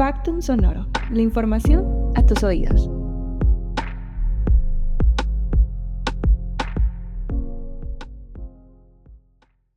Factum Sonoro, la información a tus oídos.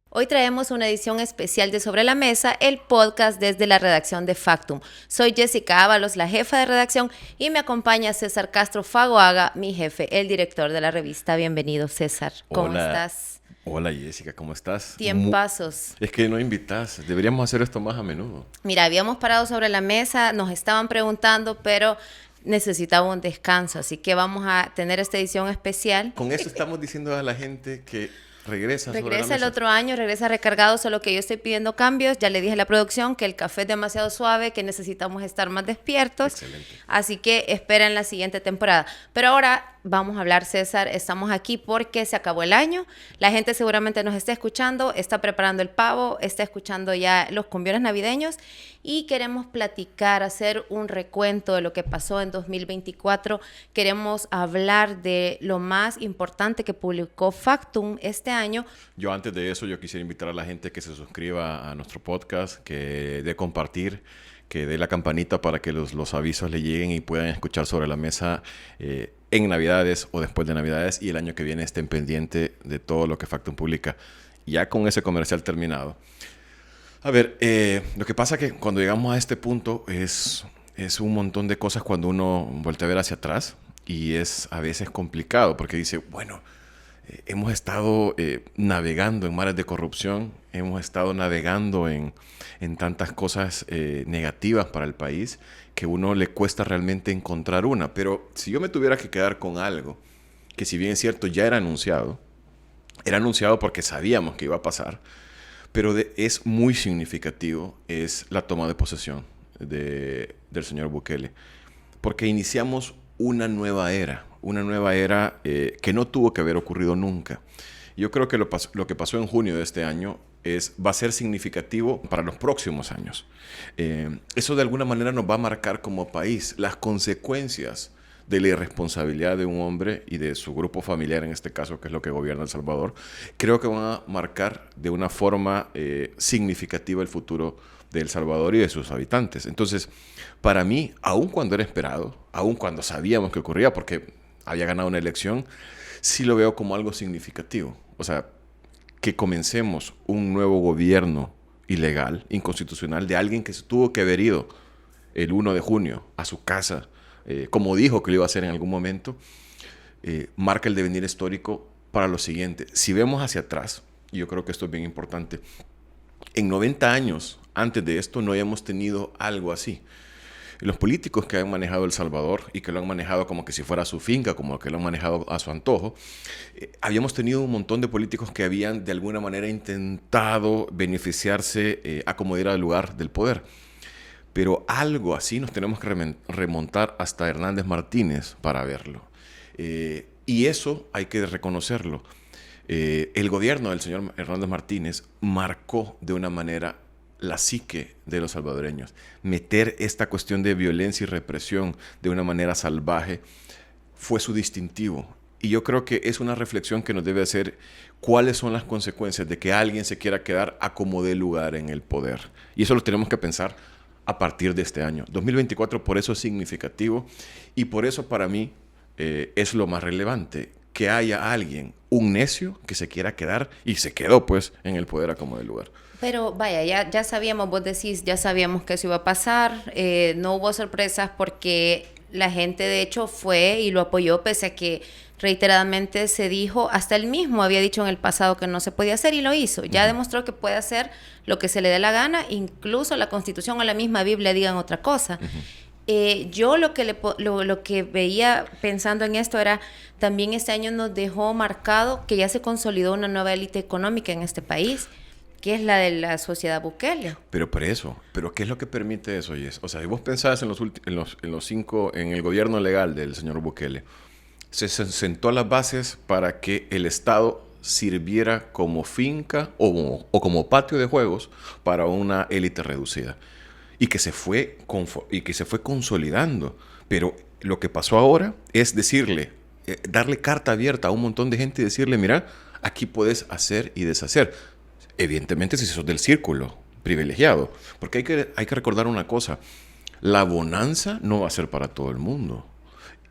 Hoy traemos una edición especial de Sobre la Mesa, el podcast desde la redacción de Factum. Soy Jessica Ábalos, la jefa de redacción, y me acompaña César Castro Fagoaga, mi jefe, el director de la revista. Bienvenido, César. ¿Cómo estás? Hola, Jessica, ¿cómo estás? Tiempazos. Es que no invitas. Deberíamos hacer esto más a menudo. Mira, habíamos parado sobre la mesa, nos estaban preguntando, pero necesitaba un descanso, así que vamos a tener esta edición especial. Con eso estamos diciendo a la gente que regresa sobre la Regresa el mesa. otro año, regresa recargado, solo que yo estoy pidiendo cambios. Ya le dije a la producción que el café es demasiado suave, que necesitamos estar más despiertos. Excelente. Así que esperen la siguiente temporada. Pero ahora vamos a hablar, César, estamos aquí porque se acabó el año. La gente seguramente nos está escuchando, está preparando el pavo, está escuchando ya los cumbiones navideños y queremos platicar, hacer un recuento de lo que pasó en 2024. Queremos hablar de lo más importante que publicó Factum este año. Yo antes de eso, yo quisiera invitar a la gente que se suscriba a nuestro podcast, que dé compartir, que dé la campanita para que los avisos le lleguen y puedan escuchar Sobre la Mesa en Navidades o después de Navidades, y el año que viene estén pendientes de todo lo que Factum publica. Ya con ese comercial terminado. A ver, lo que pasa que cuando llegamos a este punto es un montón de cosas cuando uno vuelve a ver hacia atrás, y es a veces complicado porque dice, bueno, hemos estado navegando en mares de corrupción, hemos estado navegando en tantas cosas negativas para el país que a uno le cuesta realmente encontrar una. Pero si yo me tuviera que quedar con algo, que si bien es cierto ya era anunciado porque sabíamos que iba a pasar, pero es muy significativo, es la toma de posesión del señor Bukele. Porque iniciamos una nueva era que no tuvo que haber ocurrido nunca. Yo creo que lo que pasó en junio de este año va a ser significativo para los próximos años. Eso de alguna manera nos va a marcar como país las consecuencias de la irresponsabilidad de un hombre y de su grupo familiar, en este caso, que es lo que gobierna El Salvador. Creo que van a marcar de una forma significativa el futuro de El Salvador y de sus habitantes. Entonces, para mí, aun cuando era esperado, aun cuando sabíamos que ocurría porque había ganado una elección, sí lo veo como algo significativo. O sea, que comencemos un nuevo gobierno ilegal, inconstitucional, de alguien que se tuvo que haber ido el 1 de junio a su casa, como dijo que lo iba a hacer en algún momento, marca el devenir histórico para lo siguiente. Si vemos hacia atrás, y yo creo que esto es bien importante, en 90 años antes de esto no habíamos tenido algo así. Los políticos que han manejado El Salvador y que lo han manejado como que si fuera su finca, como que lo han manejado a su antojo, habíamos tenido un montón de políticos que habían de alguna manera intentado beneficiarse a como era el lugar del poder. Pero algo así nos tenemos que remontar hasta Hernández Martínez para verlo. Y eso hay que reconocerlo. El gobierno del señor Hernández Martínez marcó de una manera la psique de los salvadoreños. Meter esta cuestión de violencia y represión de una manera salvaje fue su distintivo. Y yo creo que es una reflexión que nos debe hacer cuáles son las consecuencias de que alguien se quiera quedar a como dé lugar en el poder. Y eso lo tenemos que pensar a partir de este año. 2024 por eso es significativo, y por eso para mí es lo más relevante, que haya alguien, un necio, que se quiera quedar, y se quedó pues en el poder a como dé lugar. Pero vaya, ya sabíamos, vos decís, ya sabíamos que eso iba a pasar, no hubo sorpresas porque la gente de hecho fue y lo apoyó pese a que reiteradamente se dijo, hasta él mismo había dicho en el pasado que no se podía hacer y lo hizo. Ya demostró que puede hacer lo que se le dé la gana, incluso la Constitución o la misma Biblia digan otra cosa. Yo lo que veía pensando en esto era, también este año nos dejó marcado que ya se consolidó una nueva élite económica en este país, que es la de la sociedad Bukele. Pero ¿qué es lo que permite eso, Jess? O sea, si vos pensás en el gobierno legal del señor Bukele, se sentó las bases para que el Estado sirviera como finca o como patio de juegos para una élite reducida, y que se fue consolidando. Pero lo que pasó ahora es darle carta abierta a un montón de gente y decirle, mira, aquí puedes hacer y deshacer. Evidentemente si sos del círculo privilegiado, porque hay que recordar una cosa. la bonanza no va a ser para todo el mundo.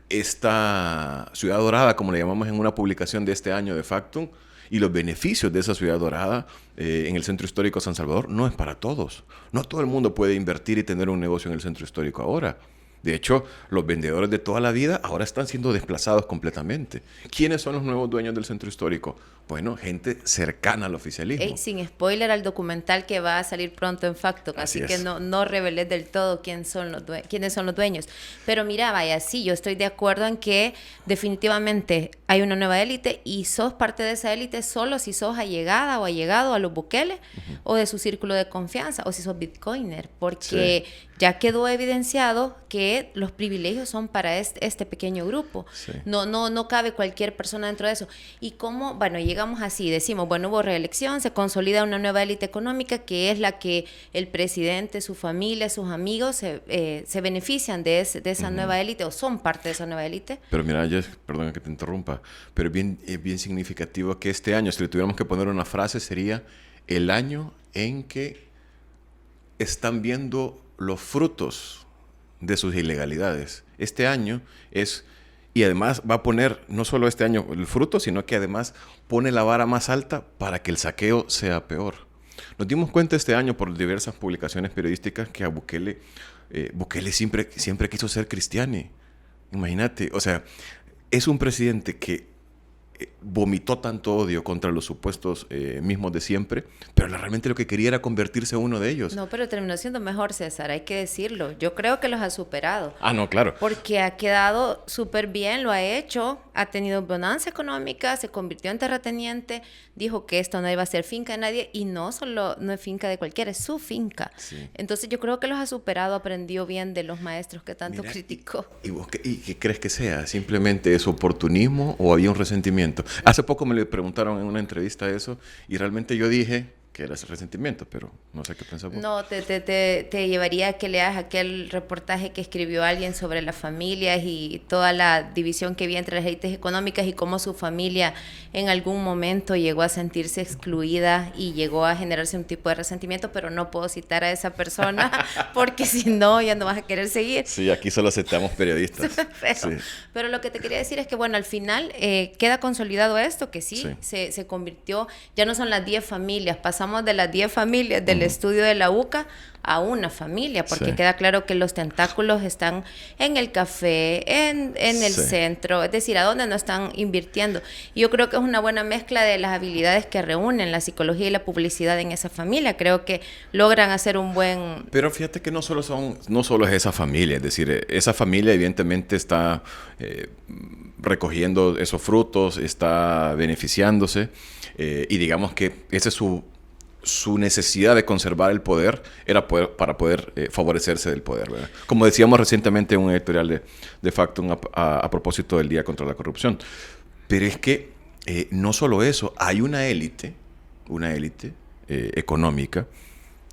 Esta ciudad dorada, como le llamamos en una publicación de este año de Factum, y los beneficios de esa ciudad dorada en el Centro Histórico San Salvador no es para todos. No todo el mundo puede invertir y tener un negocio en el Centro Histórico ahora. De hecho, los vendedores de toda la vida ahora están siendo desplazados completamente. ¿Quiénes son los nuevos dueños del Centro Histórico? Bueno, gente cercana al oficialismo. Sin spoiler al documental que va a salir pronto en Factum, así que no revelé del todo quiénes son los dueños. Pero mira, vaya, sí, yo estoy de acuerdo en que definitivamente hay una nueva élite y sos parte de esa élite solo si sos allegada o allegado a los Bukele o de su círculo de confianza o si sos bitcoiner, porque ya quedó evidenciado que los privilegios son para este pequeño grupo. No cabe cualquier persona dentro de eso. Y cómo, bueno, llegamos así, decimos, bueno, hubo reelección, se consolida una nueva élite económica que es la que el presidente, su familia, sus amigos se benefician de esa nueva élite o son parte de esa nueva élite. Pero mira, Jess, perdona que te interrumpa, pero es bien significativo que este año, si le tuviéramos que poner una frase, sería el año en que están viendo los frutos de sus ilegalidades. Este año es, y además va a poner no solo este año el fruto, sino que además pone la vara más alta para que el saqueo sea peor. Nos dimos cuenta este año por diversas publicaciones periodísticas que a Bukele siempre quiso ser cristiano. Imagínate, o sea, es un presidente que vomitó tanto odio contra los supuestos mismos de siempre, pero realmente lo que quería era convertirse en uno de ellos. No, pero terminó siendo mejor, César, hay que decirlo. Yo creo que los ha superado. Ah, no, claro. Porque ha quedado súper bien, lo ha hecho, ha tenido bonanza económica, se convirtió en terrateniente, dijo que esto no iba a ser finca de nadie y no es finca de cualquiera, es su finca. Sí. Entonces yo creo que los ha superado, aprendió bien de los maestros que tanto criticó. ¿Y qué crees que sea? ¿Simplemente es oportunismo o había un resentimiento? Hace poco me le preguntaron en una entrevista eso y realmente yo dije que era ese resentimiento, pero no sé qué pensás vos. No, te llevaría a que leas aquel reportaje que escribió alguien sobre las familias y toda la división que había entre las élites económicas y cómo su familia en algún momento llegó a sentirse excluida y llegó a generarse un tipo de resentimiento, pero no puedo citar a esa persona porque si no, ya no vas a querer seguir. Sí, aquí solo aceptamos periodistas. Pero lo que te quería decir es que, bueno, al final queda consolidado esto, que se convirtió, ya no son las 10 familias, pasamos de las 10 familias del estudio de la UCA a una familia, porque queda claro que los tentáculos están en el café, en el centro, es decir, a dónde no están invirtiendo. Y yo creo que es una buena mezcla de las habilidades que reúnen la psicología y la publicidad en esa familia. Creo que logran hacer un buen... Pero fíjate que no solo es esa familia, es decir, esa familia evidentemente está recogiendo esos frutos, está beneficiándose, y digamos que ese es su necesidad de conservar el poder era para poder favorecerse del poder, ¿verdad? Como decíamos recientemente en un editorial de Factum a propósito del Día contra la Corrupción. Pero es que no solo eso, hay una élite económica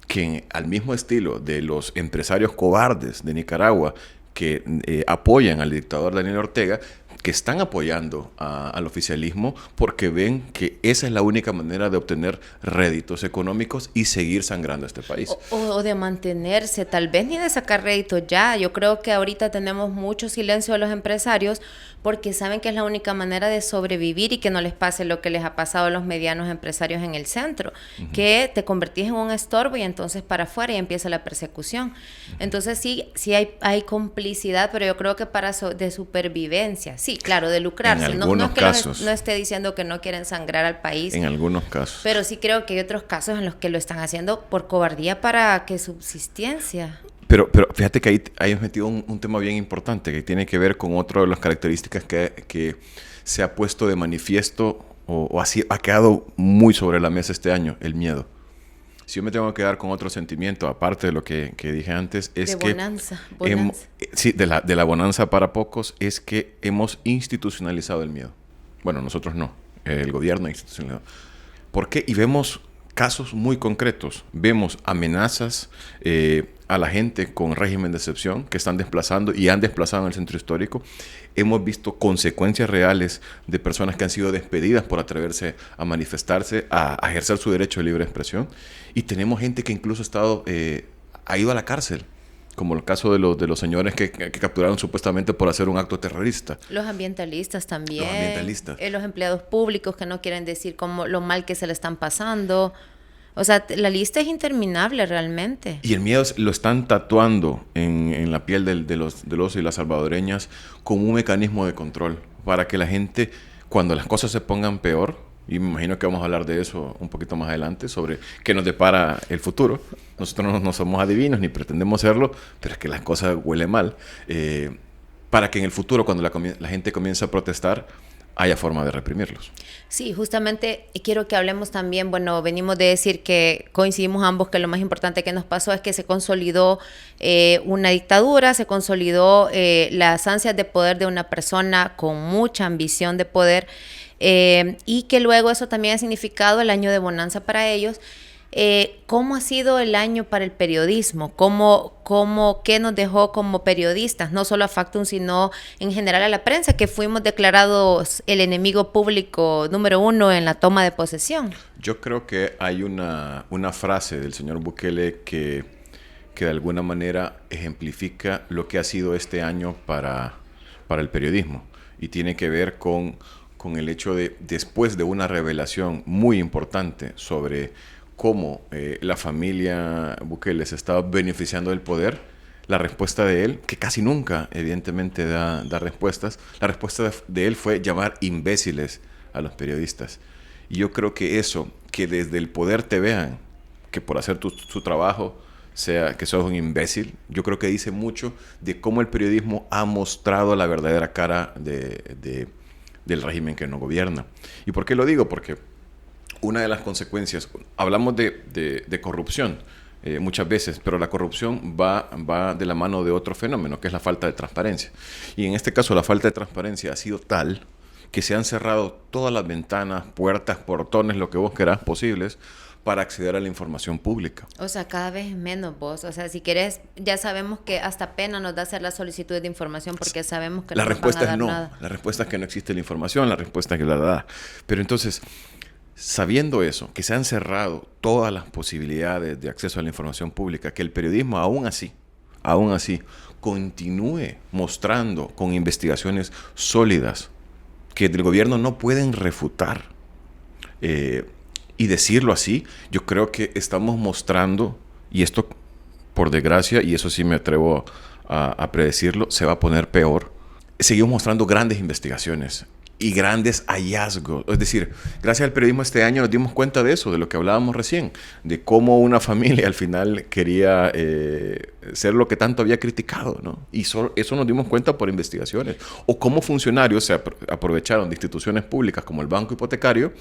que al mismo estilo de los empresarios cobardes de Nicaragua que apoyan al dictador Daniel Ortega, que están apoyando al oficialismo porque ven que esa es la única manera de obtener réditos económicos y seguir sangrando a este país. O de mantenerse, tal vez ni de sacar réditos ya. Yo creo que ahorita tenemos mucho silencio de los empresarios porque saben que es la única manera de sobrevivir y que no les pase lo que les ha pasado a los medianos empresarios en el centro, que te convertís en un estorbo y entonces para afuera y empieza la persecución. Entonces sí hay complicidad, pero yo creo que de supervivencia. Sí, claro, de lucrarse. En algunos casos. No esté diciendo que no quieren sangrar al país. En algunos casos. Pero sí creo que hay otros casos en los que lo están haciendo por cobardía para que subsistencia. Pero fíjate que ahí has metido un tema bien importante que tiene que ver con otra de las características que se ha puesto de manifiesto o así ha quedado muy sobre la mesa este año, el miedo. Si yo me tengo que quedar con otro sentimiento, aparte de lo que dije antes, es que... bonanza. Sí, de la bonanza para pocos, es que hemos institucionalizado el miedo. Bueno, nosotros no, el gobierno ha institucionalizado. ¿Por qué? Y vemos casos muy concretos. Vemos amenazas a la gente con régimen de excepción que están desplazando y han desplazado en el centro histórico. Hemos visto consecuencias reales de personas que han sido despedidas por atreverse a manifestarse, a ejercer su derecho de libre expresión. Y tenemos gente que incluso ha ido a la cárcel como el caso de los señores que capturaron supuestamente por hacer un acto terrorista. Los ambientalistas también. Los ambientalistas. Los empleados públicos que no quieren decir cómo, lo mal que se le están pasando. O sea, la lista es interminable realmente. Y el miedo lo están tatuando en la piel de los y las salvadoreñas como un mecanismo de control para que la gente, cuando las cosas se pongan peor, y me imagino que vamos a hablar de eso un poquito más adelante, sobre qué nos depara el futuro. Nosotros no somos adivinos ni pretendemos serlo, pero es que las cosas huelen mal. Para que en el futuro, cuando la gente comience a protestar, haya forma de reprimirlos. Sí, justamente quiero que hablemos también, bueno, venimos de decir que coincidimos ambos que lo más importante que nos pasó es que se consolidó una dictadura, se consolidó las ansias de poder de una persona con mucha ambición de poder, y que luego eso también ha significado el año de bonanza para ellos. ¿Cómo ha sido el año para el periodismo? ¿Qué nos dejó como periodistas? No solo a Factum, sino en general a la prensa, que fuimos declarados el enemigo público número 1 en la toma de posesión. Yo creo que hay una frase del señor Bukele que de alguna manera ejemplifica lo que ha sido este año para el periodismo. Y tiene que ver con el hecho de, después de una revelación muy importante sobre cómo la familia Bukele se estaba beneficiando del poder, la respuesta de él, que casi nunca evidentemente da respuestas, la respuesta de él fue llamar imbéciles a los periodistas. Y yo creo que eso, que desde el poder te vean, que por hacer su trabajo sea que sos un imbécil, yo creo que dice mucho de cómo el periodismo ha mostrado la verdadera cara del régimen que nos gobierna. ¿Y por qué lo digo? Porque una de las consecuencias, hablamos de corrupción muchas veces, pero la corrupción va de la mano de otro fenómeno, que es la falta de transparencia. Y en este caso la falta de transparencia ha sido tal que se han cerrado todas las ventanas, puertas, portones, lo que vos querás posibles, para acceder a la información pública. O sea, cada vez menos vos. O sea, si querés, ya sabemos que hasta pena nos da hacer las solicitudes de información porque sabemos que no nos van a dar nada. La respuesta es que no existe la información, la respuesta es que la da. Pero entonces, sabiendo eso, que se han cerrado todas las posibilidades de acceso a la información pública, que el periodismo aún así, continúe mostrando con investigaciones sólidas que del gobierno no pueden refutar, y decirlo así, yo creo que estamos mostrando, y esto por desgracia, y eso sí me atrevo a predecirlo, se va a poner peor. Seguimos mostrando grandes investigaciones y grandes hallazgos. Es decir, gracias al periodismo este año nos dimos cuenta de eso, de lo que hablábamos recién, de cómo una familia al final quería ser lo que tanto había criticado, ¿no? Y eso nos dimos cuenta por investigaciones. O cómo funcionarios se aprovecharon de instituciones públicas como el Banco Hipotecario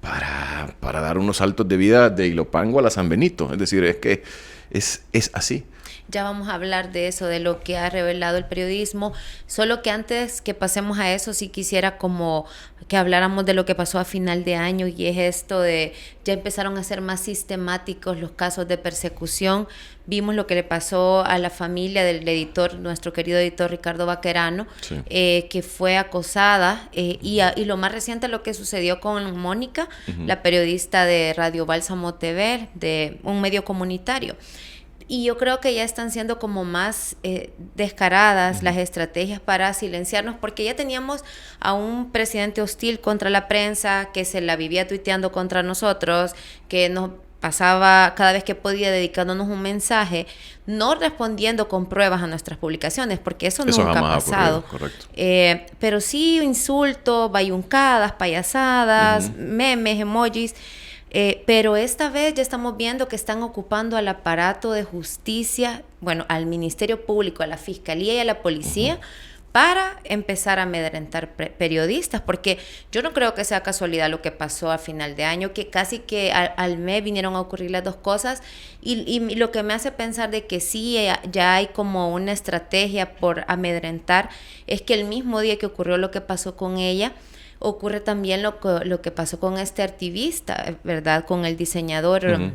para dar unos saltos de vida de Ilopango a la San Benito. Es decir, es que es así. Ya vamos a hablar de eso, de lo que ha revelado el periodismo. Solo que antes que pasemos a eso, sí quisiera como que habláramos de lo que pasó a final de año, y es esto de, ya empezaron a ser más sistemáticos los casos de persecución. Vimos lo que le pasó a la familia del editor, nuestro querido editor Ricardo Baquerano, sí, que fue acosada, y lo más reciente, lo que sucedió con Mónica, la periodista de Radio Bálsamo TV, de un medio comunitario. Y yo creo que ya están siendo como más descaradas las estrategias para silenciarnos, porque ya teníamos a un presidente hostil contra la prensa, que se la vivía tuiteando contra nosotros, que nos pasaba cada vez que podía dedicándonos un mensaje, no respondiendo con pruebas a nuestras publicaciones, porque eso nunca ha pasado. Correcto. Pero sí insultos, bayuncadas, payasadas, memes, emojis. Pero esta vez ya estamos viendo que están ocupando al aparato de justicia, bueno, al Ministerio Público, a la Fiscalía y a la Policía, para empezar a amedrentar periodistas, porque yo no creo que sea casualidad lo que pasó a final de año, que casi que al mes vinieron a ocurrir las dos cosas, y lo que me hace pensar de que sí, ya hay como una estrategia por amedrentar, es que el mismo día que ocurrió lo que pasó con ella, ocurre también lo que pasó con este activista, ¿verdad? Con el diseñador,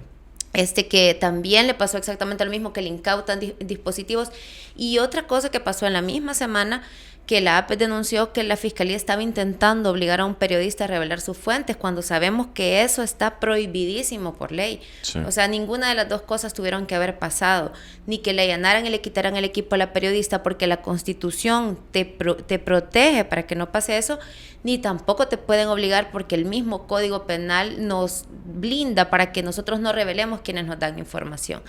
que también le pasó exactamente lo mismo, que le incautan dispositivos. Y otra cosa que pasó en la misma semana, que la APE denunció que la Fiscalía estaba intentando obligar a un periodista a revelar sus fuentes, cuando sabemos que eso está prohibidísimo por ley. Sí. O sea, ninguna de las dos cosas tuvieron que haber pasado, ni que le allanaran y le quitaran el equipo a la periodista, porque la Constitución te protege para que no pase eso, ni tampoco te pueden obligar porque el mismo Código Penal nos blinda para que nosotros no revelemos quienes nos dan información.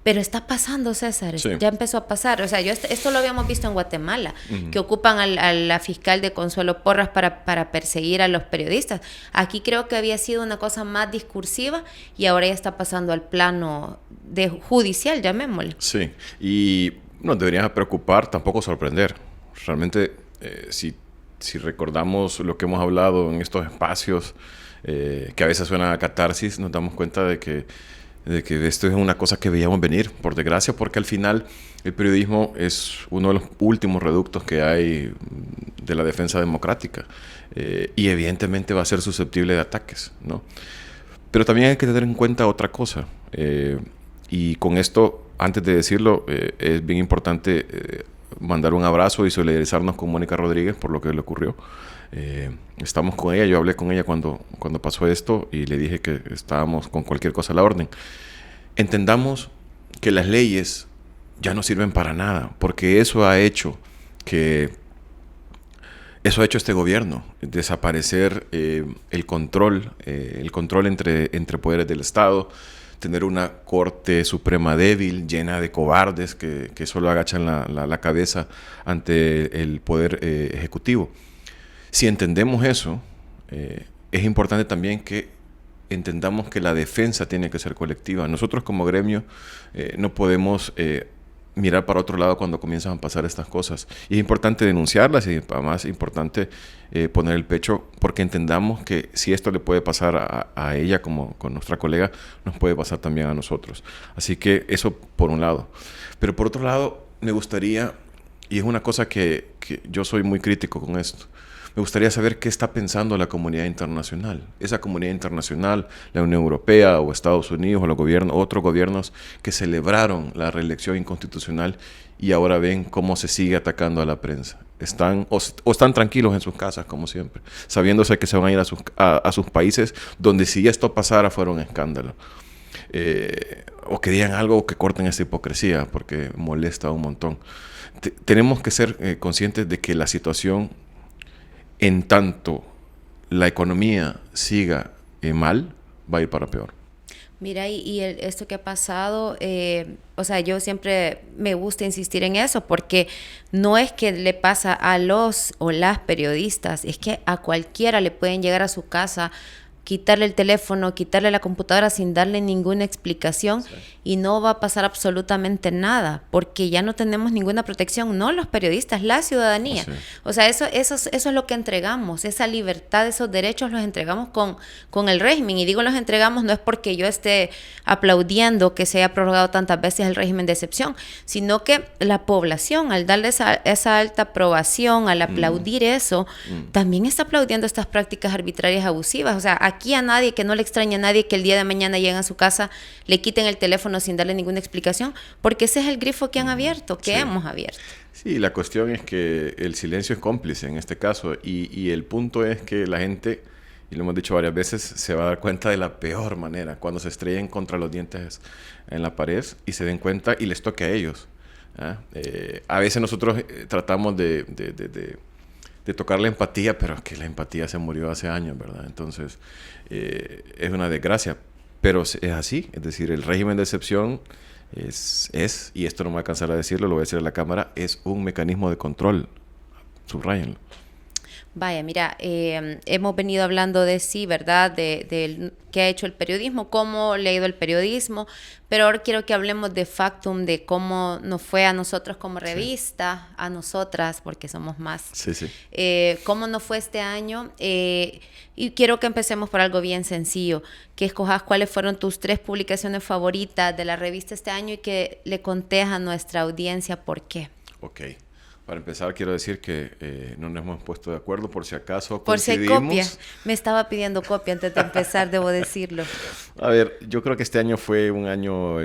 Pero está pasando, César, Sí. ya empezó a pasar. O sea, esto lo habíamos visto en Guatemala, que ocupan a la fiscal de Consuelo Porras para perseguir a los periodistas. Aquí creo que había sido una cosa más discursiva y ahora ya está pasando al plano de judicial, llamémosle. Sí, y nos debería preocupar, tampoco sorprender. Realmente, si recordamos lo que hemos hablado en estos espacios, que a veces suena a catarsis, nos damos cuenta de que esto es una cosa que veíamos venir, por desgracia, porque al final el periodismo es uno de los últimos reductos que hay de la defensa democrática, y evidentemente va a ser susceptible de ataques, ¿no? Pero también hay que tener en cuenta otra cosa, y con esto, antes de decirlo, es bien importante mandar un abrazo y solidarizarnos con Mónica Rodríguez por lo que le ocurrió. Estamos con ella, yo hablé con ella cuando pasó esto y le dije que estábamos con cualquier cosa a la orden. Entendamos que las leyes ya no sirven para nada, porque eso ha hecho este gobierno, desaparecer el control entre poderes del Estado, tener una Corte Suprema débil, llena de cobardes que solo agachan la cabeza ante el poder ejecutivo. Si entendemos eso, es importante también que entendamos que la defensa tiene que ser colectiva. Nosotros como gremio no podemos mirar para otro lado cuando comienzan a pasar estas cosas. Y es importante denunciarlas y además es importante poner el pecho, porque entendamos que si esto le puede pasar a ella como con nuestra colega, nos puede pasar también a nosotros. Así que eso por un lado. Pero por otro lado, me gustaría, y es una cosa que yo soy muy crítico con esto, me gustaría saber qué está pensando la comunidad internacional. Esa comunidad internacional, la Unión Europea o Estados Unidos o los gobiernos, otros gobiernos que celebraron la reelección inconstitucional y ahora ven cómo se sigue atacando a la prensa. Están tranquilos en sus casas, como siempre, sabiéndose que se van a ir a sus países donde si esto pasara fuera un escándalo. O que digan algo que corten esa hipocresía, porque molesta un montón. Tenemos que ser conscientes de que la situación, en tanto la economía siga mal, va a ir para peor. Mira, esto que ha pasado, o sea, yo siempre me gusta insistir en eso, porque no es que le pasa a los o las periodistas, es que a cualquiera le pueden llegar a su casa, quitarle el teléfono, quitarle la computadora sin darle ninguna explicación, sí, y no va a pasar absolutamente nada, porque ya no tenemos ninguna protección, no los periodistas, la ciudadanía. Sí. O sea, eso es lo que entregamos, esa libertad, esos derechos los entregamos con el régimen, y digo los entregamos no es porque yo esté aplaudiendo que se haya prorrogado tantas veces el régimen de excepción, sino que la población, al darle esa alta aprobación, al aplaudir eso, también está aplaudiendo estas prácticas arbitrarias abusivas. O sea, aquí a nadie, que no le extraña a nadie que el día de mañana lleguen a su casa, le quiten el teléfono sin darle ninguna explicación, porque ese es el grifo que han abierto, que hemos abierto. Sí, la cuestión es que el silencio es cómplice en este caso, y el punto es que la gente, y lo hemos dicho varias veces, se va a dar cuenta de la peor manera, cuando se estrellen contra los dientes en la pared y se den cuenta y les toque a ellos. A veces nosotros tratamos de tocar la empatía, pero es que la empatía se murió hace años, ¿verdad? Entonces, es una desgracia, pero es así. Es decir, el régimen de excepción es, y esto no me va a cansar a decirlo, lo voy a decir a la cámara, es un mecanismo de control. Subráyenlo. Vaya, mira, hemos venido hablando de sí, ¿verdad? De qué ha hecho el periodismo, cómo le ha ido el periodismo, pero ahora quiero que hablemos de factum, de cómo nos fue a nosotros como revista, sí, a nosotras, porque somos más. Sí, sí. Cómo nos fue este año, y quiero que empecemos por algo bien sencillo, que escojas cuáles fueron tus 3 publicaciones favoritas de la revista este año y que le contés a nuestra audiencia por qué. Ok. Para empezar, quiero decir que no nos hemos puesto de acuerdo, por si acaso Por si hay coincidimos. copia. Me estaba pidiendo copia antes de empezar, debo decirlo. A ver, yo creo que este año fue un año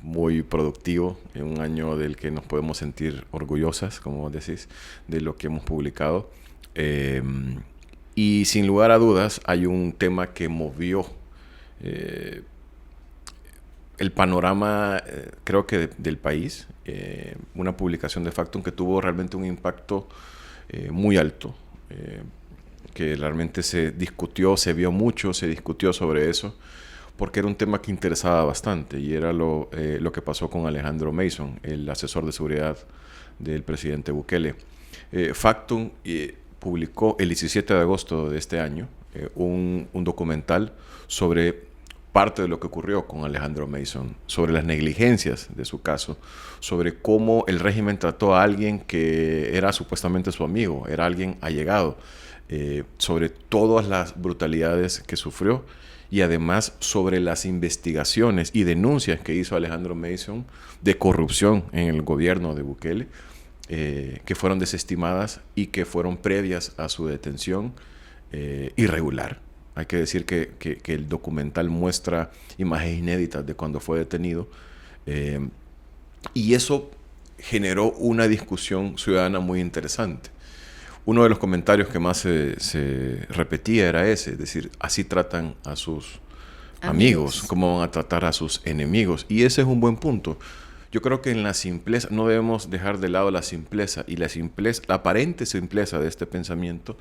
muy productivo, un año del que nos podemos sentir orgullosas, como vos decís, de lo que hemos publicado. Y sin lugar a dudas, hay un tema que movió el panorama, creo que del país, una publicación de Factum que tuvo realmente un impacto muy alto, que realmente se discutió, se vio mucho, se discutió sobre eso, porque era un tema que interesaba bastante, y era lo que pasó con Alejandro Mason, el asesor de seguridad del presidente Bukele. Factum publicó el 17 de agosto de este año un documental sobre parte de lo que ocurrió con Alejandro Mason, sobre las negligencias de su caso, sobre cómo el régimen trató a alguien que era supuestamente su amigo, era alguien allegado, sobre todas las brutalidades que sufrió, y además sobre las investigaciones y denuncias que hizo Alejandro Mason de corrupción en el gobierno de Bukele, que fueron desestimadas y que fueron previas a su detención irregular. Hay que decir que el documental muestra imágenes inéditas de cuando fue detenido, y eso generó una discusión ciudadana muy interesante. Uno de los comentarios que más se repetía era ese, es decir, así tratan a sus amigos, ¿cómo van a tratar a sus enemigos? Y ese es un buen punto. Yo creo que en la simpleza, no debemos dejar de lado la simpleza, y la aparente simpleza de este pensamiento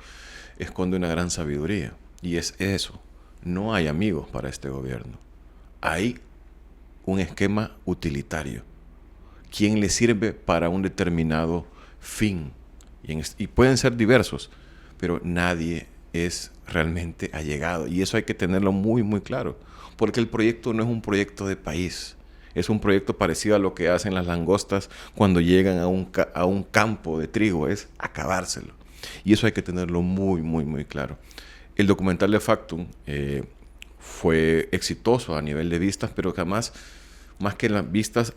esconde una gran sabiduría. Y es eso, no hay amigos para este gobierno. Hay un esquema utilitario. ¿Quién le sirve para un determinado fin? Y pueden ser diversos, pero nadie es realmente allegado. Y eso hay que tenerlo muy, muy claro. Porque el proyecto no es un proyecto de país. Es un proyecto parecido a lo que hacen las langostas cuando llegan a un campo de trigo. Es acabárselo. Y eso hay que tenerlo muy, muy, muy claro. El documental de Factum fue exitoso a nivel de vistas, pero jamás, más que las vistas,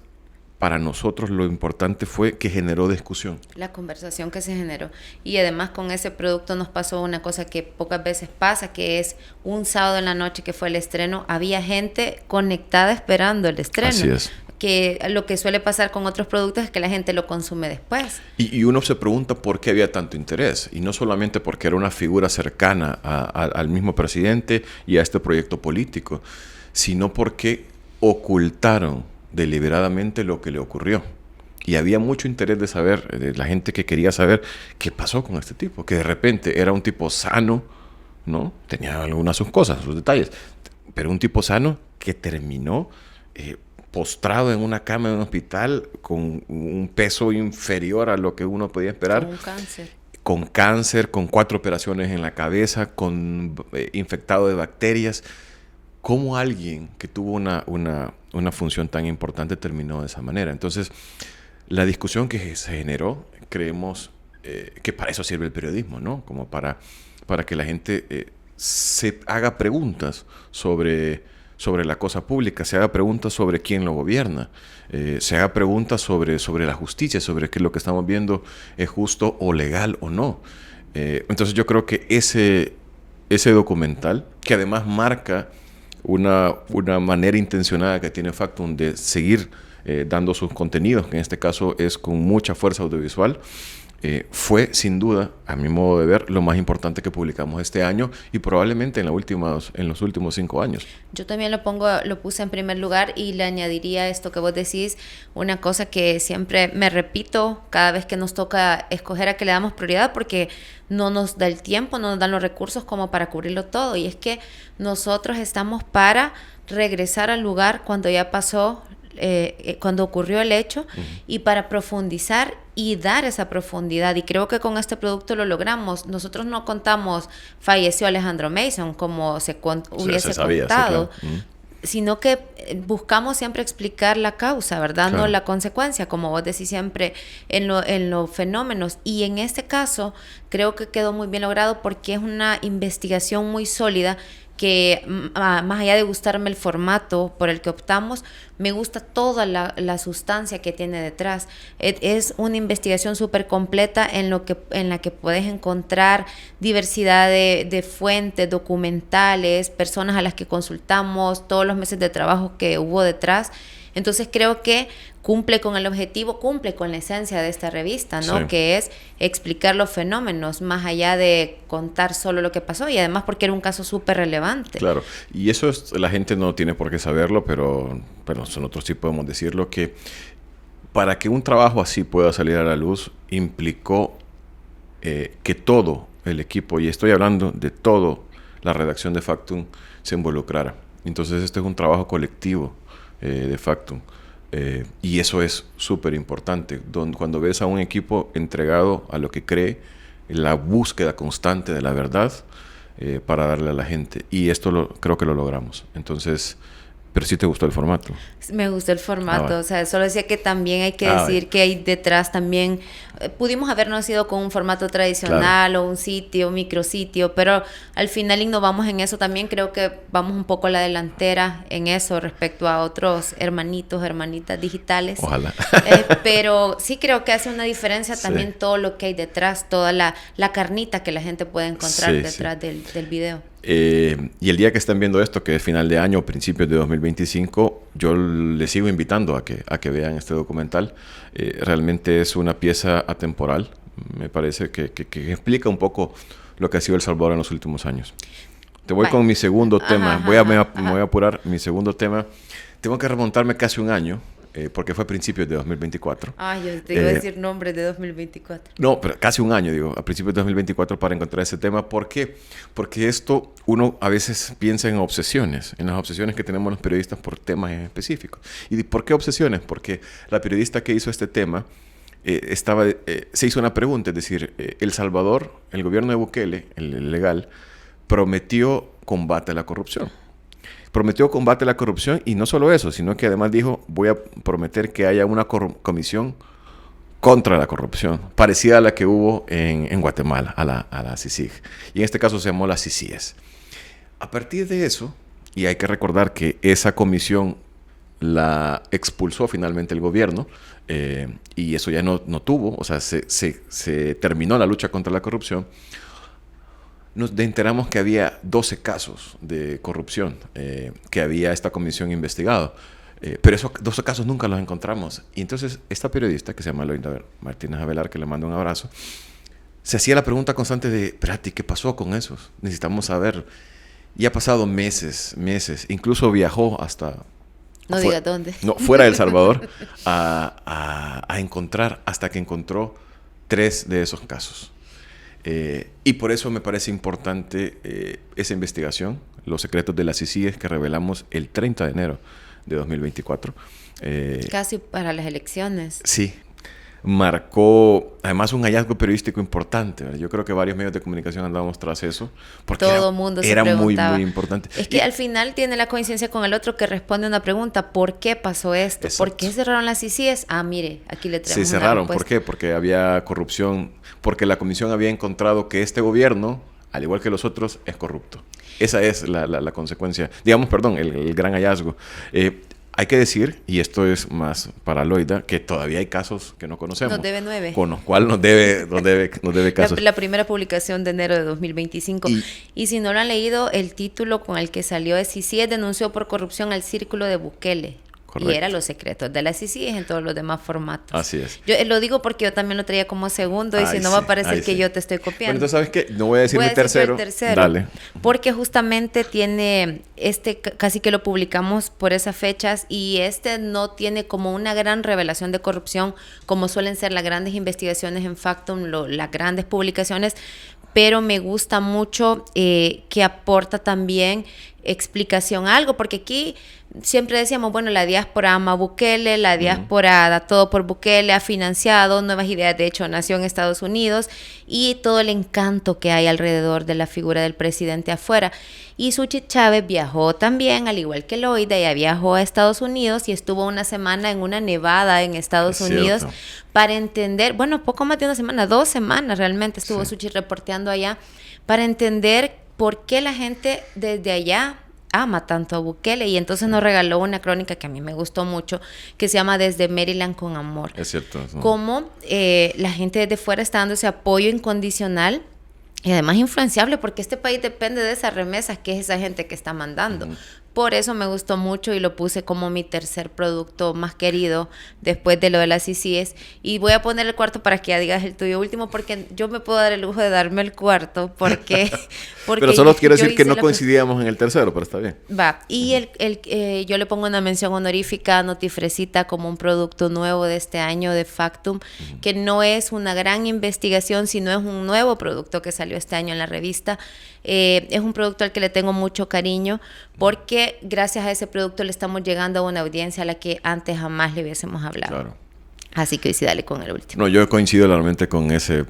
para nosotros lo importante fue que generó discusión. La conversación que se generó. Y además con ese producto nos pasó una cosa que pocas veces pasa, que es un sábado en la noche que fue el estreno, había gente conectada esperando el estreno. Así es. Que lo que suele pasar con otros productos es que la gente lo consume después. Y uno se pregunta por qué había tanto interés. Y no solamente porque era una figura cercana al mismo presidente y a este proyecto político, sino porque ocultaron deliberadamente lo que le ocurrió. Y había mucho interés de saber, de la gente que quería saber qué pasó con este tipo, que de repente era un tipo sano, ¿no? Tenía algunas sus cosas, sus detalles, pero un tipo sano que terminó postrado en una cama de un hospital con un peso inferior a lo que uno podía esperar. Con un cáncer. Con cáncer, con 4 operaciones en la cabeza, con infectado de bacterias. ¿Cómo alguien que tuvo una función tan importante terminó de esa manera? Entonces, la discusión que se generó, creemos que para eso sirve el periodismo, ¿no? Como para que la gente se haga preguntas sobre la cosa pública, se haga preguntas sobre quién lo gobierna, se haga preguntas sobre la justicia, sobre qué lo que estamos viendo es justo o legal o no. Entonces yo creo que ese documental, que además marca una manera intencionada que tiene Factum de seguir dando sus contenidos, que en este caso es con mucha fuerza audiovisual, fue sin duda, a mi modo de ver, lo más importante que publicamos este año y probablemente en los últimos 5 años. Yo también lo puse en primer lugar, y le añadiría esto que vos decís, una cosa que siempre me repito cada vez que nos toca escoger a qué le damos prioridad, porque no nos da el tiempo, no nos dan los recursos como para cubrirlo todo, y es que nosotros estamos para regresar al lugar cuando ya pasó, cuando ocurrió el hecho, y para profundizar y dar esa profundidad, y creo que con este producto lo logramos. Nosotros no contamos falleció Alejandro Mason como hubiese contado, sí, claro. Sino que buscamos siempre explicar la causa, ¿verdad? Claro. No la consecuencia, como vos decís siempre en los fenómenos. Y en este caso creo que quedó muy bien logrado porque es una investigación muy sólida que más allá de gustarme el formato por el que optamos, me gusta toda la sustancia que tiene detrás. Es una investigación súper completa en la que puedes encontrar diversidad de fuentes, documentales, personas a las que consultamos, todos los meses de trabajo que hubo detrás. Entonces creo que cumple con el objetivo, cumple con la esencia de esta revista, ¿no? Sí. Que es explicar los fenómenos más allá de contar solo lo que pasó, y además porque era un caso súper relevante. Claro, y eso la gente no tiene por qué saberlo, pero nosotros sí podemos decirlo, que para que un trabajo así pueda salir a la luz implicó que todo el equipo, y estoy hablando de toda la redacción de Factum, se involucrara. Entonces este es un trabajo colectivo de Factum. Y eso es súper importante. Cuando ves a un equipo entregado a lo que cree, la búsqueda constante de la verdad para darle a la gente. Y esto creo que lo logramos. Entonces, pero sí te gustó el formato. Me gustó el formato, bueno. O sea, solo decía que también hay que decir que hay detrás también, pudimos habernos ido con un formato tradicional, claro, o un sitio, un micrositio, pero al final innovamos en eso también. Creo que vamos un poco a la delantera en eso respecto a otros hermanitos, hermanitas digitales. Ojalá. Pero sí creo que hace una diferencia también todo lo que hay detrás, toda la carnita que la gente puede encontrar detrás del video. Y el día que estén viendo esto, que es final de año o principios de 2025, yo les sigo invitando a que vean este documental. Realmente es una pieza atemporal. Me parece que explica un poco lo que ha sido El Salvador en los últimos años. Te voy con mi segundo tema. Me voy a apurar. Mi segundo tema. Tengo que remontarme casi un año. Porque fue a principios de 2024. Yo te iba a decir nombres de 2024. No, pero casi un año, digo, a principios de 2024 para encontrar ese tema. ¿Por qué? Porque esto, uno a veces piensa en obsesiones, en las obsesiones que tenemos los periodistas por temas en específico. ¿Y por qué obsesiones? Porque la periodista que hizo este tema se hizo una pregunta, es decir, El Salvador, el gobierno de Bukele, el legal, prometió combate a la corrupción. Prometió combate a la corrupción, y no solo eso, sino que además dijo, voy a prometer que haya una comisión contra la corrupción, parecida a la que hubo en Guatemala, a la CICIG. Y en este caso se llamó la CICIES. A partir de eso, y hay que recordar que esa comisión la expulsó finalmente el gobierno, y eso ya no tuvo, o sea, se terminó la lucha contra la corrupción. Nos enteramos que había 12 casos de corrupción que había esta comisión investigado. Pero esos 12 casos nunca los encontramos. Y entonces esta periodista, que se llama Loida Martínez Avelar, que le mando un abrazo, se hacía la pregunta constante de, espérate, ¿qué pasó con esos? Necesitamos saber. Y ha pasado meses. Incluso viajó hasta... No diga dónde. No, fuera de El Salvador a encontrar, hasta que encontró 3 de esos casos. Y por eso me parece importante esa investigación, Los secretos de la CICIES, que revelamos el 30 de enero de 2024. Casi para las elecciones. Sí. Marcó además un hallazgo periodístico importante, ¿verdad? Yo creo que varios medios de comunicación andábamos tras eso, porque todo el mundo se era preguntaba. muy importante. Es que al final tiene la coincidencia con el otro que responde una pregunta: ¿por qué pasó esto? Exacto. ¿Por qué cerraron las CICIES? Mire, aquí le traemos Se cerraron. una respuesta. ¿Por qué? Porque había corrupción, porque la comisión había encontrado que este gobierno, al igual que los otros, es corrupto. Esa es la consecuencia, digamos, perdón, el gran hallazgo. Hay que decir, y esto es más para Loida, que todavía hay casos que no conocemos. Nos debe 9. Con los cuales nos debe casos. La primera publicación de enero de 2025. Y si no lo han leído, el título con el que salió es CICIES denunció por corrupción al círculo de Bukele. Correcto. Y era Los secretos de la CICIES en todos los demás formatos. Así es. Yo lo digo porque yo también lo traía como segundo, y si no va a parecer que yo te estoy copiando. Bueno, entonces, ¿sabes qué? No voy a decir mi tercero. Dale. Porque justamente tiene, casi que lo publicamos por esas fechas, y no tiene como una gran revelación de corrupción, como suelen ser las grandes investigaciones en Factum, las grandes publicaciones, pero me gusta mucho que aporta también explicación a algo, porque aquí siempre decíamos, bueno, la diáspora ama a Bukele, la diáspora da todo por Bukele, ha financiado Nuevas Ideas, de hecho nació en Estados Unidos, y todo el encanto que hay alrededor de la figura del presidente afuera. Y Xochitl Chávez viajó también, al igual que Loida, ella viajó a Estados Unidos y estuvo una semana en una nevada en Estados Unidos para entender, bueno, poco más de una semana, 2 semanas realmente estuvo Xochitl reporteando allá, para entender por qué la gente desde allá ama tanto a Bukele, y entonces nos regaló una crónica que a mí me gustó mucho, que se llama Desde Maryland con Amor. Es cierto. Cómo la gente desde fuera está dando ese apoyo incondicional y además influenciable, porque este país depende de esas remesas que es esa gente que está mandando. Por eso me gustó mucho y lo puse como mi tercer producto más querido después de lo de las CCS. Y voy a poner el cuarto para que ya digas el tuyo último, porque yo me puedo dar el lujo de darme el cuarto, porque pero solo quiero decir que no la coincidíamos en el tercero, pero está bien. Va, y yo le pongo una mención honorífica a Notifresita como un producto nuevo de este año de Factum, que no es una gran investigación, sino es un nuevo producto que salió este año en la revista. Es un producto al que le tengo mucho cariño, porque gracias a ese producto le estamos llegando a una audiencia a la que antes jamás le hubiésemos hablado. Claro. Así que hoy sí, dale con el último. No, yo coincido realmente con ese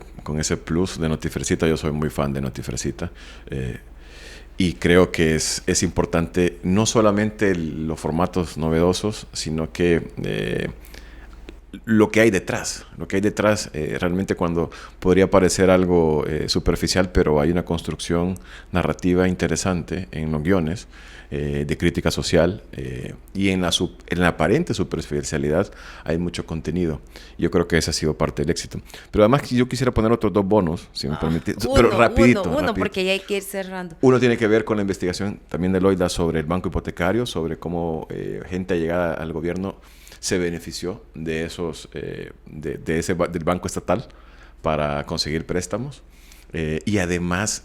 plus de Notifresita. Yo soy muy fan de Notifresita. Y creo que es importante no solamente los formatos novedosos, sino que lo que hay detrás. Lo que hay detrás, realmente cuando podría parecer algo superficial, pero hay una construcción narrativa interesante en los guiones, de crítica social, y en la aparente superficialidad hay mucho contenido. Yo creo que ese ha sido parte del éxito. Pero además yo quisiera poner otros 2 bonos, si me permite. Pero rapidito. Porque ya hay que ir cerrando. Uno tiene que ver con la investigación también de Loida sobre el banco hipotecario, sobre cómo gente allegada al gobierno se benefició de esos del banco estatal para conseguir préstamos, y además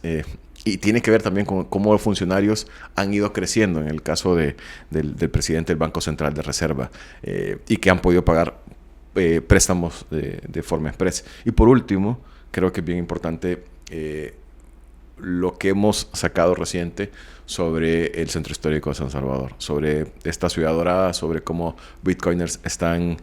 y tiene que ver también con cómo los funcionarios han ido creciendo en el caso del presidente del Banco Central de Reserva, y que han podido pagar préstamos de forma express. Y por último, creo que es bien importante lo que hemos sacado reciente sobre el Centro Histórico de San Salvador, sobre esta ciudad dorada, sobre cómo bitcoiners están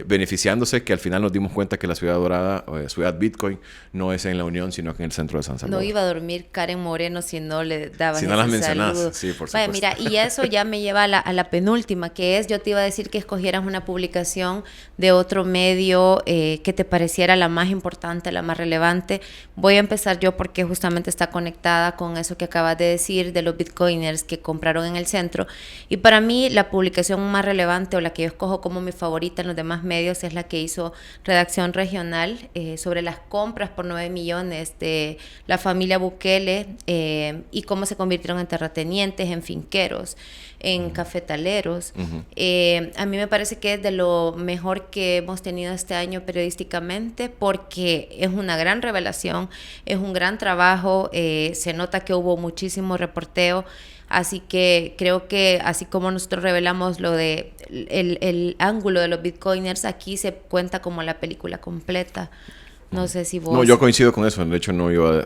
beneficiándose, que al final nos dimos cuenta que la ciudad dorada, ciudad Bitcoin, no es en la Unión, sino que en el centro de San Salvador. No iba a dormir Karen Moreno si no le dabas si no las mencionas, sí, por supuesto. Vaya, mira, y eso ya me lleva a la penúltima, que es, yo te iba a decir que escogieras una publicación de otro medio que te pareciera la más importante, la más relevante. Voy a empezar yo porque justamente está conectada con eso que acabas de decir de los bitcoiners que compraron en el centro. Y para mí la publicación más relevante, o la que yo escojo como mi favorita en los demás medios, es la que hizo Redacción Regional sobre las compras por 9 millones de la familia Bukele, y cómo se convirtieron en terratenientes, en finqueros, en cafetaleros. A mí me parece que es de lo mejor que hemos tenido este año periodísticamente, porque es una gran revelación, es un gran trabajo, se nota que hubo muchísimo reporteo. Así que creo que así como nosotros revelamos lo de el ángulo de los bitcoiners, aquí se cuenta como la película completa. No sé si vos... No, yo coincido con eso. De hecho,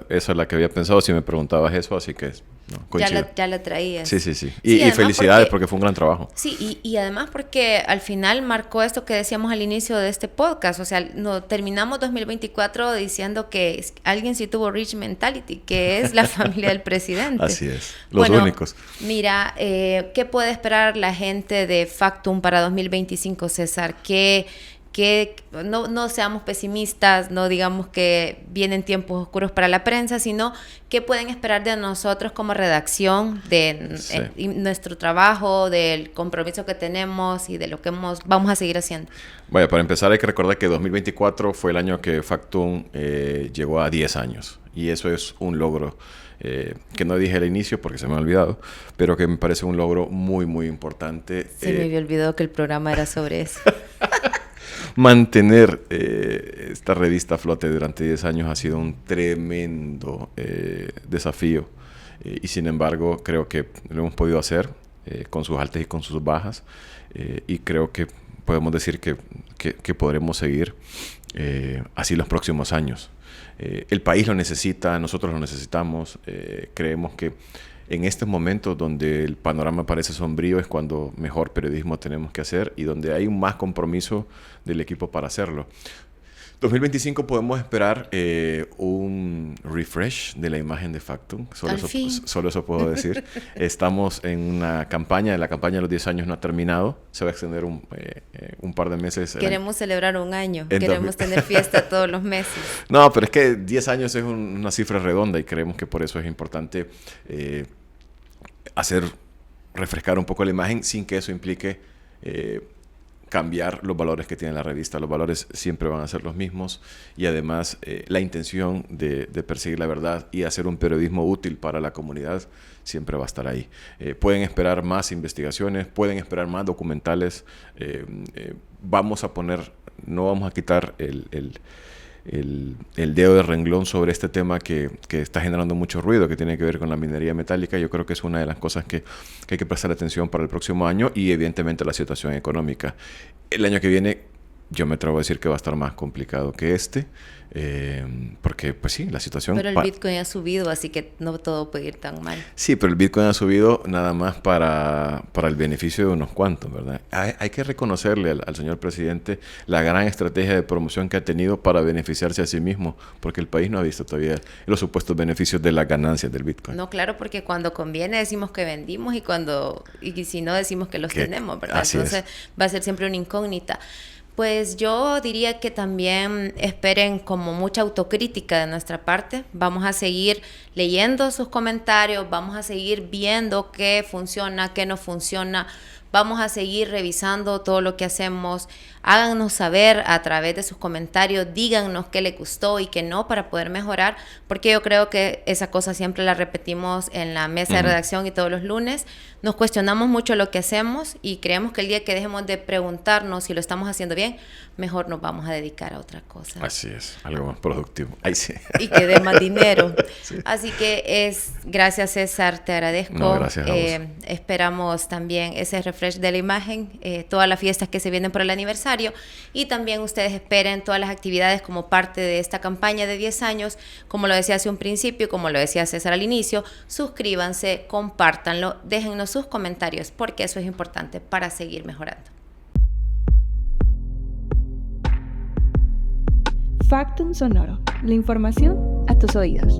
esa es la que había pensado si me preguntabas eso, así que no, coincido. Ya la traías. Sí. Y felicidades porque fue un gran trabajo. Sí, y además porque al final marcó esto que decíamos al inicio de este podcast. O sea, terminamos 2024 diciendo que alguien sí tuvo rich mentality, que es la familia del presidente. Así es, los únicos. Mira, ¿qué puede esperar la gente de Factum para 2025, César? Que no seamos pesimistas, no digamos que vienen tiempos oscuros para la prensa, sino qué pueden esperar de nosotros como redacción, de nuestro trabajo, del compromiso que tenemos y de lo que vamos a seguir haciendo. Vaya, para empezar hay que recordar que 2024 fue el año que Factum llegó a 10 años, y eso es un logro que no dije al inicio porque se me ha olvidado, pero que me parece un logro muy, muy importante. Se me había olvidado que el programa era sobre eso. Mantener esta revista a flote durante 10 años ha sido un tremendo desafío, y sin embargo creo que lo hemos podido hacer con sus altas y con sus bajas, y creo que podemos decir que podremos seguir así los próximos años. El país lo necesita, nosotros lo necesitamos. Creemos que en estos momentos donde el panorama parece sombrío es cuando mejor periodismo tenemos que hacer y donde hay un más compromiso del equipo para hacerlo. 2025 podemos esperar un refresh de la imagen de Factum. Solo eso puedo decir. Estamos en una campaña. La campaña de los 10 años no ha terminado. Se va a extender un par de meses. Queremos celebrar un año. Queremos tener fiesta todos los meses. No, pero es que 10 años es una cifra redonda y creemos que por eso es importante refrescar un poco la imagen sin que eso implique cambiar los valores que tiene la revista. Los valores siempre van a ser los mismos y además la intención de perseguir la verdad y hacer un periodismo útil para la comunidad siempre va a estar ahí. Pueden esperar más investigaciones, pueden esperar más documentales. No vamos a quitar el dedo de renglón sobre este tema que está generando mucho ruido, que tiene que ver con la minería metálica. Yo creo que es una de las cosas que hay que prestar atención para el próximo año y evidentemente la situación económica. El año que viene yo me atrevo a decir que va a estar más complicado que porque pues sí, la situación... Pero el Bitcoin ha subido, así que no todo puede ir tan mal. Sí, pero el Bitcoin ha subido nada más para el beneficio de unos cuantos, ¿verdad? Hay que reconocerle al señor presidente la gran estrategia de promoción que ha tenido para beneficiarse a sí mismo, porque el país no ha visto todavía los supuestos beneficios de las ganancias del Bitcoin. No, claro, porque cuando conviene decimos que vendimos y si no decimos que los tenemos, ¿verdad? Entonces va a ser siempre una incógnita. Pues yo diría que también esperen como mucha autocrítica de nuestra parte. Vamos a seguir leyendo sus comentarios, vamos a seguir viendo qué funciona, qué no funciona. Vamos a seguir revisando todo lo que hacemos. Háganos saber a través de sus comentarios, díganos qué les gustó y qué no para poder mejorar, porque yo creo que esa cosa siempre la repetimos en la mesa de redacción y todos los lunes. Nos cuestionamos mucho lo que hacemos y creemos que el día que dejemos de preguntarnos si lo estamos haciendo bien, mejor nos vamos a dedicar a otra cosa. Así es, algo más productivo. Ahí sí. Y que dé más dinero. Sí. Así que gracias César, te agradezco. No, gracias a vos. Esperamos también ese refresh de la imagen, todas las fiestas que se vienen por el aniversario y también ustedes esperen todas las actividades como parte de esta campaña de 10 años. Como lo decía hace un principio, como lo decía César al inicio, suscríbanse, compártanlo, déjennos sus comentarios porque eso es importante para seguir mejorando. Factum Sonoro, la información a tus oídos.